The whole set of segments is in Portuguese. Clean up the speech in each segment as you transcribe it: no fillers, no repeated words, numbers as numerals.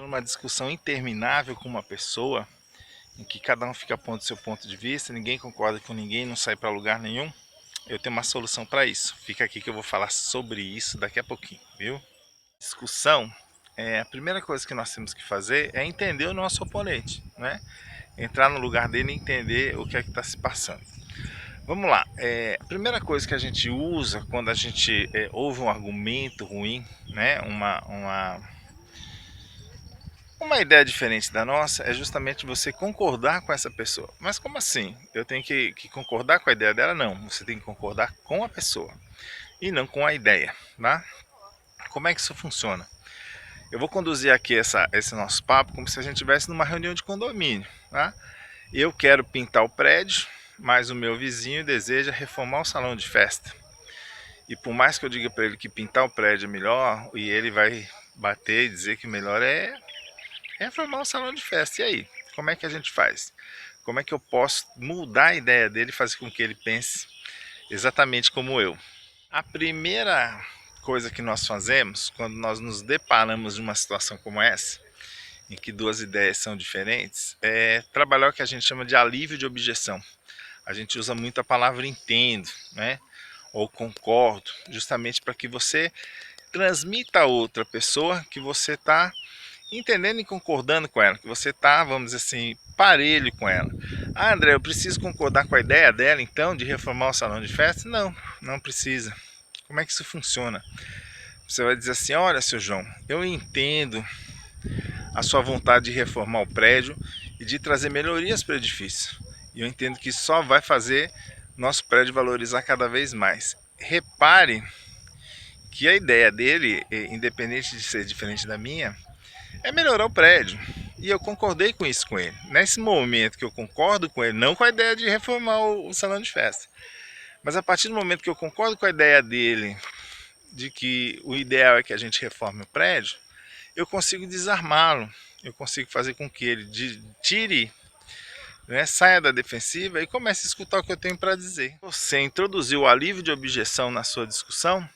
Numa discussão interminável com uma pessoa, em que cada um fica apontando seu ponto de vista, ninguém concorda com ninguém, não sai para lugar nenhum, eu tenho uma solução para isso. Fica aqui que eu vou falar sobre isso daqui a pouquinho, viu? Discussão, a primeira coisa que nós temos que fazer é entender o nosso oponente, né? Entrar no lugar dele e entender o que é que está se passando. Vamos lá, a primeira coisa que a gente usa quando a gente ouve um argumento ruim, né? Uma ideia diferente da nossa é justamente você concordar com essa pessoa. Mas como assim? Eu tenho que concordar com a ideia dela? Não, você tem que concordar com a pessoa e não com a ideia, tá? Como é que isso funciona? Eu vou conduzir aqui esse nosso papo como se a gente estivesse numa reunião de condomínio, tá? Eu quero pintar o prédio, mas o meu vizinho deseja reformar o salão de festa. E por mais que eu diga para ele que pintar o prédio é melhor, e ele vai bater e dizer que o melhor é reformar o salão de festa. E aí? Como é que a gente faz? Como é que eu posso mudar a ideia dele e fazer com que ele pense exatamente como eu? A primeira coisa que nós fazemos quando nós nos deparamos numa situação como essa, em que duas ideias são diferentes, é trabalhar o que a gente chama de alívio de objeção. A gente usa muito a palavra entendo, né? Ou concordo, justamente para que você transmita a outra pessoa que você está entendendo e concordando com ela, que você está, vamos dizer assim, parelho com ela. Ah, André, eu preciso concordar com a ideia dela, então, de reformar o salão de festa? Não, não precisa. Como é que isso funciona? Você vai dizer assim, olha, seu João, eu entendo a sua vontade de reformar o prédio e de trazer melhorias para o edifício. E eu entendo que isso só vai fazer nosso prédio valorizar cada vez mais. Repare que a ideia dele, independente de ser diferente da minha, é melhorar o prédio. E eu concordei com isso com ele. Nesse momento que eu concordo com ele, não com a ideia de reformar o salão de festa, mas a partir do momento que eu concordo com a ideia dele de que o ideal é que a gente reforme o prédio, eu consigo desarmá-lo. Eu consigo fazer com que ele tire, né, saia da defensiva e comece a escutar o que eu tenho para dizer. Você introduziu o alívio de objeção na sua discussão.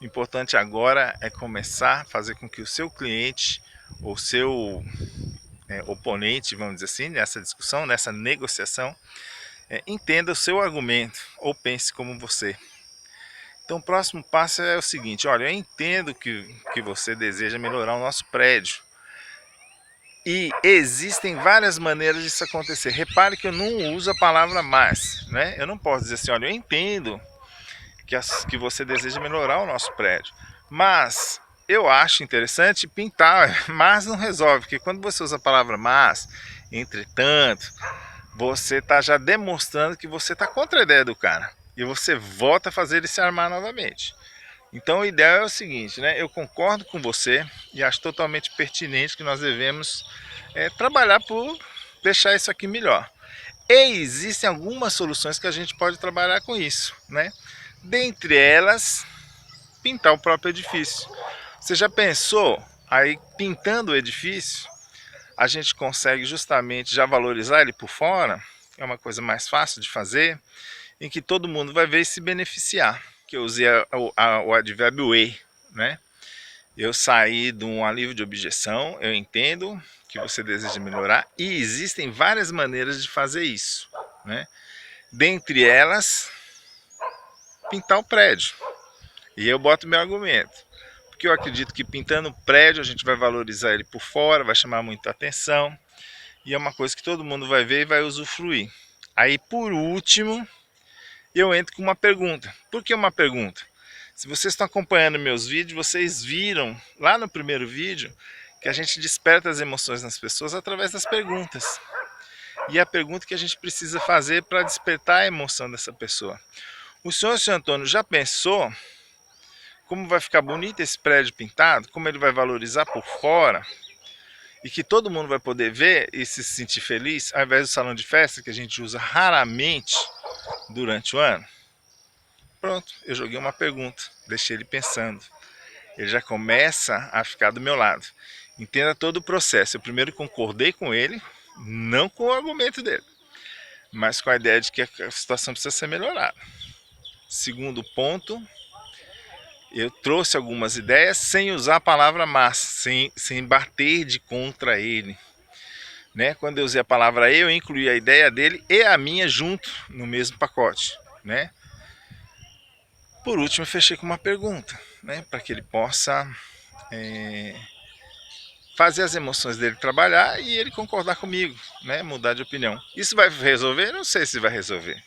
O importante agora é começar a fazer com que o seu cliente ou seu oponente, vamos dizer assim, nessa discussão, nessa negociação, entenda o seu argumento ou pense como você. Então o próximo passo é o seguinte, olha, eu entendo que você deseja melhorar o nosso prédio. E existem várias maneiras disso acontecer. Repare que eu não uso a palavra mas, né? Eu não posso dizer assim, olha, eu entendo que você deseja melhorar o nosso prédio, mas eu acho interessante pintar, mas não resolve, porque quando você usa a palavra mas, entretanto, você está já demonstrando que você está contra a ideia do cara, e você volta a fazer ele se armar novamente. Então o ideal é o seguinte, né? Eu concordo com você e acho totalmente pertinente que nós devemos trabalhar por deixar isso aqui melhor. E existem algumas soluções que a gente pode trabalhar com isso, né? Dentre elas, pintar o próprio edifício. Você já pensou aí pintando o edifício? A gente consegue justamente já valorizar ele por fora, é uma coisa mais fácil de fazer, em que todo mundo vai ver e se beneficiar. Que eu usei o advérbio e, né? Eu saí de um alívio de objeção, eu entendo que você deseja melhorar e existem várias maneiras de fazer isso, né? Dentre elas, pintar o prédio. E eu boto meu argumento, porque eu acredito que pintando o prédio a gente vai valorizar ele por fora, vai chamar muita atenção e é uma coisa que todo mundo vai ver e vai usufruir. Aí por último, eu entro com uma pergunta. Por que uma pergunta? Se vocês estão acompanhando meus vídeos, vocês viram lá no primeiro vídeo que a gente desperta as emoções nas pessoas através das perguntas. E é a pergunta que a gente precisa fazer para despertar a emoção dessa pessoa. O senhor Antônio já pensou como vai ficar bonito esse prédio pintado? Como ele vai valorizar por fora? E que todo mundo vai poder ver e se sentir feliz, ao invés do salão de festa que a gente usa raramente durante o ano? Pronto, eu joguei uma pergunta, deixei ele pensando. Ele já começa a ficar do meu lado. Entenda todo o processo. Eu primeiro concordei com ele, não com o argumento dele, mas com a ideia de que a situação precisa ser melhorada. Segundo ponto, Eu trouxe algumas ideias sem usar a palavra mas, sem bater de contra ele. Né? Quando eu usei a palavra eu incluí a ideia dele e a minha junto no mesmo pacote. Né? Por último, eu fechei com uma pergunta, né? Para que ele possa fazer as emoções dele trabalhar e ele concordar comigo, né? Mudar de opinião. Isso vai resolver? Não sei se vai resolver.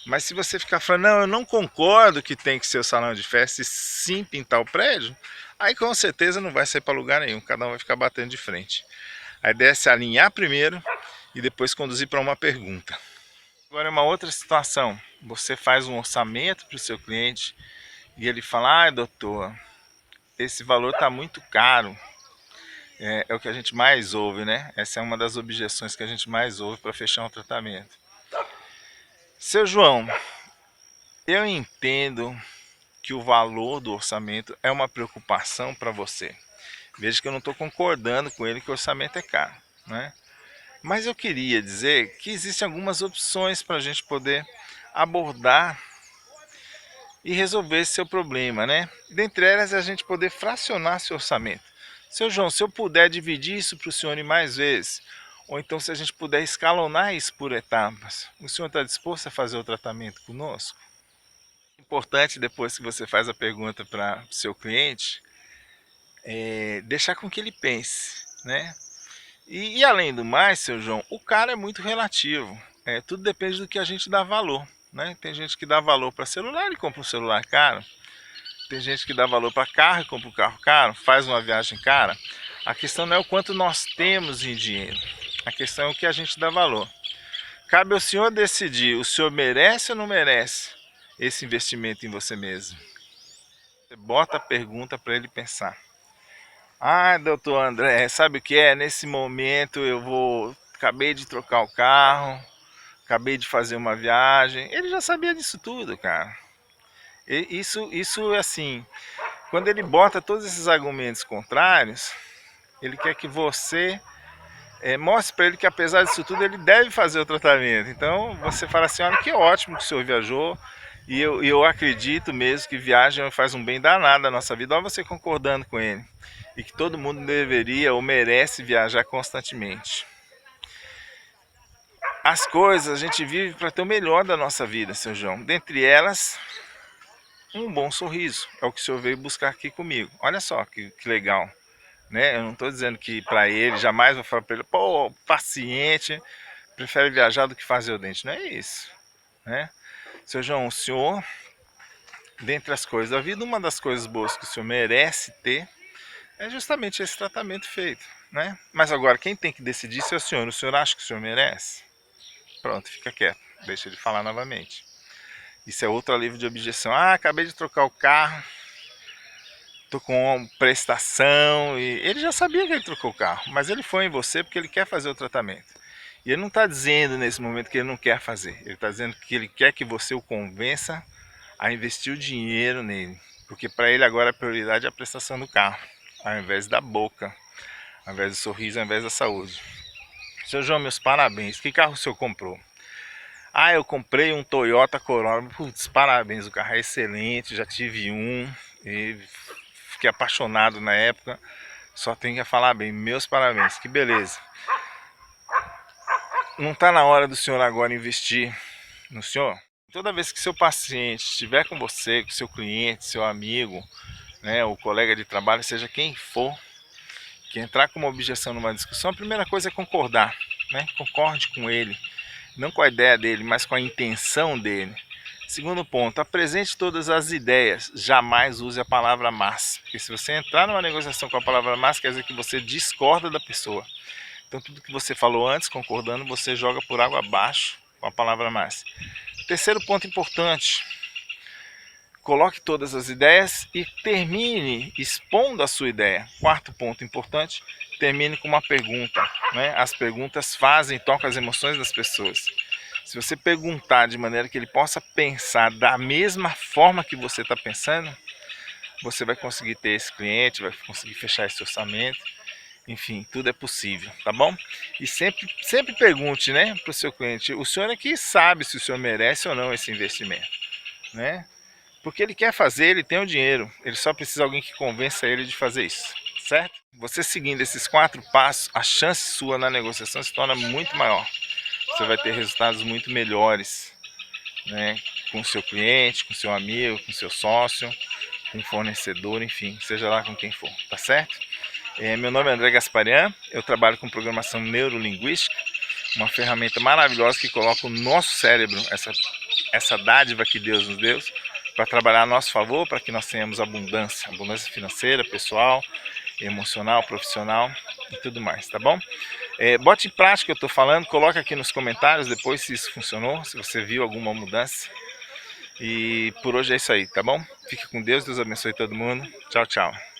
Mas se você ficar falando, não, eu não concordo que tem que ser o salão de festa e sim pintar o prédio, aí com certeza não vai sair para lugar nenhum, cada um vai ficar batendo de frente. A ideia é se alinhar primeiro e depois conduzir para uma pergunta. Agora é uma outra situação, você faz um orçamento para o seu cliente e ele fala, doutor, esse valor está muito caro. É o que a gente mais ouve, né? Essa é uma das objeções que a gente mais ouve para fechar um tratamento. Seu João, eu entendo que o valor do orçamento é uma preocupação para você. Veja que eu não estou concordando com ele que o orçamento é caro, né? Mas eu queria dizer que existem algumas opções para a gente poder abordar e resolver esse seu problema, né? Dentre elas, a gente poder fracionar seu orçamento. Seu João, se eu puder dividir isso para o senhor em mais vezes, ou então se a gente puder escalonar isso por etapas, o senhor está disposto a fazer o tratamento conosco? Importante, depois que você faz a pergunta para o seu cliente, deixar com que ele pense, né? E além do mais, seu João, o cara é muito relativo. Tudo depende do que a gente dá valor, né? Tem gente que dá valor para celular e compra um celular caro. Tem gente que dá valor para carro e compra um carro caro, faz uma viagem cara. A questão não é o quanto nós temos em dinheiro. A questão é o que a gente dá valor. Cabe ao senhor decidir, o senhor merece ou não merece esse investimento em você mesmo? Você bota a pergunta para ele pensar. Doutor André, sabe o que é? Nesse momento acabei de trocar o carro, acabei de fazer uma viagem. Ele já sabia disso tudo, cara. Isso assim, quando ele bota todos esses argumentos contrários, ele quer que você mostre para ele que apesar disso tudo ele deve fazer o tratamento. Então você fala assim, olha que ótimo que o senhor viajou, e eu acredito mesmo que viagem faz um bem danado à nossa vida. Olha você concordando com ele. E que todo mundo deveria ou merece viajar constantemente. As coisas a gente vive para ter o melhor da nossa vida, seu João. Dentre elas, um bom sorriso. É o que o senhor veio buscar aqui comigo. Olha só que legal. Né? Eu não estou dizendo que para ele, jamais vou falar para ele, pô, paciente, prefere viajar do que fazer o dente. Não é isso. Né? Seu João, o senhor, dentre as coisas da vida, uma das coisas boas que o senhor merece ter é justamente esse tratamento feito, né? Mas agora, quem tem que decidir é o senhor. O senhor acha que o senhor merece? Pronto, fica quieto. Deixa ele falar novamente. Isso é outro alívio de objeção. Acabei de trocar o carro. Tô com prestação. E ele já sabia que ele trocou o carro. Mas ele foi em você porque ele quer fazer o tratamento. E ele não está dizendo nesse momento que ele não quer fazer. Ele está dizendo que ele quer que você o convença a investir o dinheiro nele. Porque para ele agora a prioridade é a prestação do carro, ao invés da boca, ao invés do sorriso, ao invés da saúde. Seu João, meus parabéns. Que carro o senhor comprou? Eu comprei um Toyota Corolla. Putz, parabéns, o carro é excelente, já tive um e fiquei apaixonado na época. Só tenho que falar bem, meus parabéns, que beleza. Não está na hora do senhor agora investir no senhor? Toda vez que seu paciente estiver com você, com seu cliente, seu amigo, né, o colega de trabalho, seja quem for, que entrar com uma objeção numa discussão, a primeira coisa é concordar, né? Concorde com ele, não com a ideia dele, mas com a intenção dele. Segundo ponto, apresente todas as ideias, jamais use a palavra mas, porque se você entrar numa negociação com a palavra mas, quer dizer que você discorda da pessoa. Então tudo que você falou antes, concordando, você joga por água abaixo com a palavra mas. Terceiro ponto importante, coloque todas as ideias e termine expondo a sua ideia. Quarto ponto importante, termine com uma pergunta, né? As perguntas tocam as emoções das pessoas. Se você perguntar de maneira que ele possa pensar da mesma forma que você está pensando, você vai conseguir ter esse cliente, vai conseguir fechar esse orçamento. Enfim, tudo é possível, tá bom? E sempre pergunte, né, para o seu cliente, o senhor é que sabe se o senhor merece ou não esse investimento, né? Porque ele quer fazer, ele tem o dinheiro, ele só precisa de alguém que convença ele de fazer isso, certo? Você seguindo esses 4 passos, a chance sua na negociação se torna muito maior. Você vai ter resultados muito melhores, né? Com o seu cliente, com o seu amigo, com o seu sócio, com o fornecedor, enfim, seja lá com quem for, tá certo? Meu nome é André Gasparian, eu trabalho com programação neurolinguística, uma ferramenta maravilhosa que coloca o nosso cérebro, essa dádiva que Deus nos deu, para trabalhar a nosso favor, para que nós tenhamos abundância financeira, pessoal, emocional, profissional e tudo mais, tá bom? Bote em prática o que eu estou falando, coloca aqui nos comentários depois se isso funcionou, se você viu alguma mudança. E por hoje é isso aí, tá bom? Fique com Deus, Deus abençoe todo mundo. Tchau, tchau.